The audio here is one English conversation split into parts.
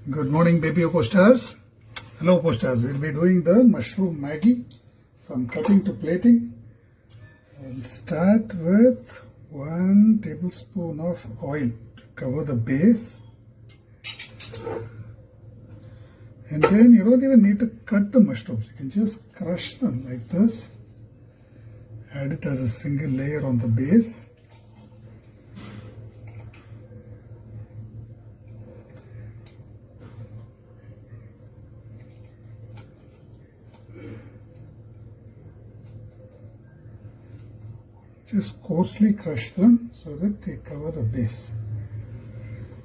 Good morning, baby OPOS stars. Hello, OPOS stars. We'll be doing the mushroom Maggie from cutting to plating. I'll start with 1 tablespoon of oil to cover the base. And then you don't even need to cut the mushrooms. You can just crush them like this. Add it as a single layer on the base. Just coarsely crush them so that they cover the base.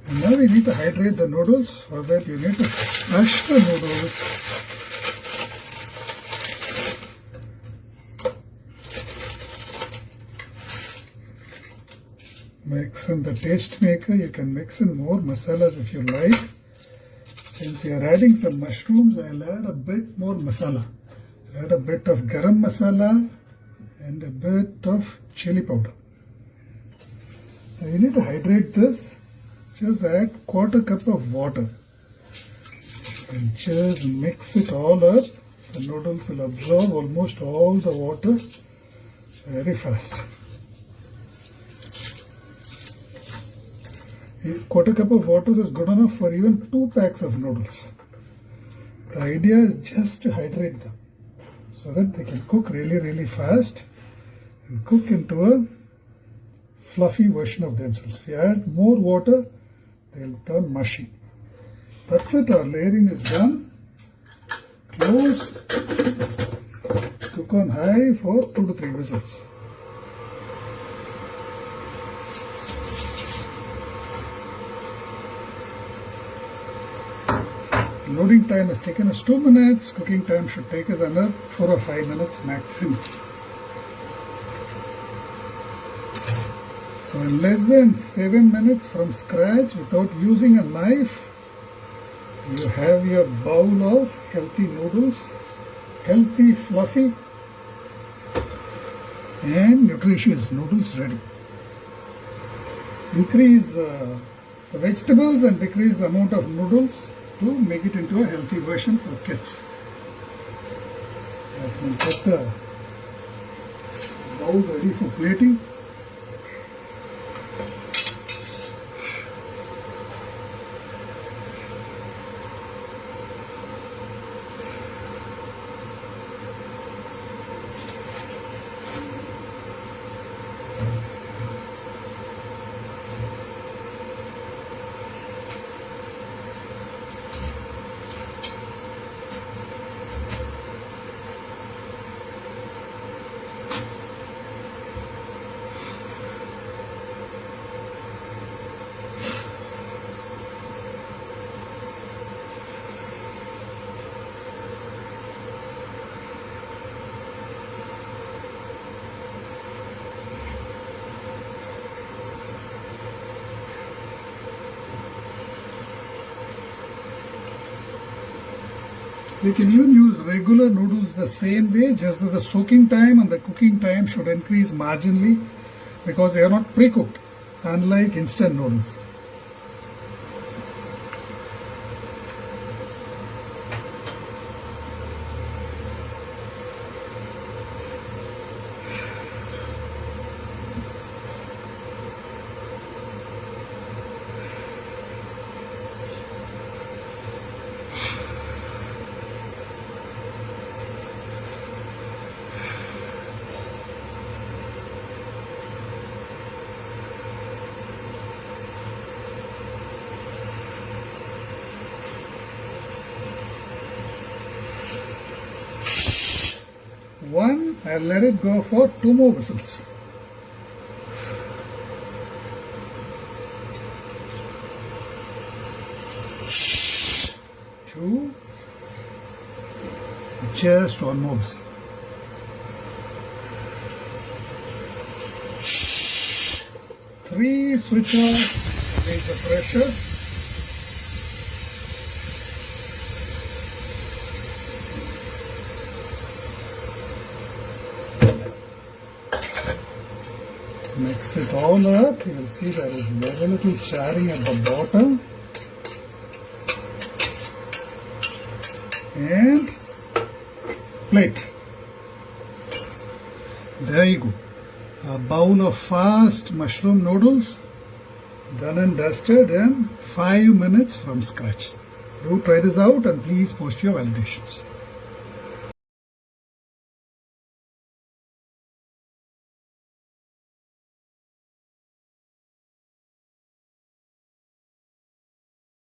And now we need to hydrate the noodles. For that you need to crush the noodles. Mix in the taste maker. You can mix in more masalas if you like. Since we are adding some mushrooms, I'll add a bit more masala. Add a bit of garam masala and a bit of chili powder. Now you need to hydrate this. Just add 1/4 cup of water and just mix it all up. The noodles will absorb almost all the water very fast. 1/4 cup of water is good enough for even 2 packs of noodles. The idea is just to hydrate them so that they can cook really fast and cook into a fluffy version of themselves. If you add more water, they'll turn mushy. That's it, our layering is done. Close. Cook on high for 2 to 3 whistles. Loading time has taken us 2 minutes. Cooking time should take us another 4 or 5 minutes maximum. So in less than 7 minutes from scratch, without using a knife, you have your bowl of healthy noodles, healthy, fluffy and nutritious noodles ready. Increase the vegetables and decrease the amount of noodles to make it into a healthy version for kids. I can put the bowl ready for plating. You can even use regular noodles the same way, just that the soaking time and the cooking time should increase marginally because they are not pre-cooked, unlike instant noodles. One, I'll let it go for 2 more whistles. Two, just 1 more whistle. 3, switch off, raise the pressure. Mix it all up. You will see there is very little charring at the bottom. and plate. There you go. A bowl of fast mushroom noodles, done and dusted in 5 minutes from scratch. Do try this out and please post your validations.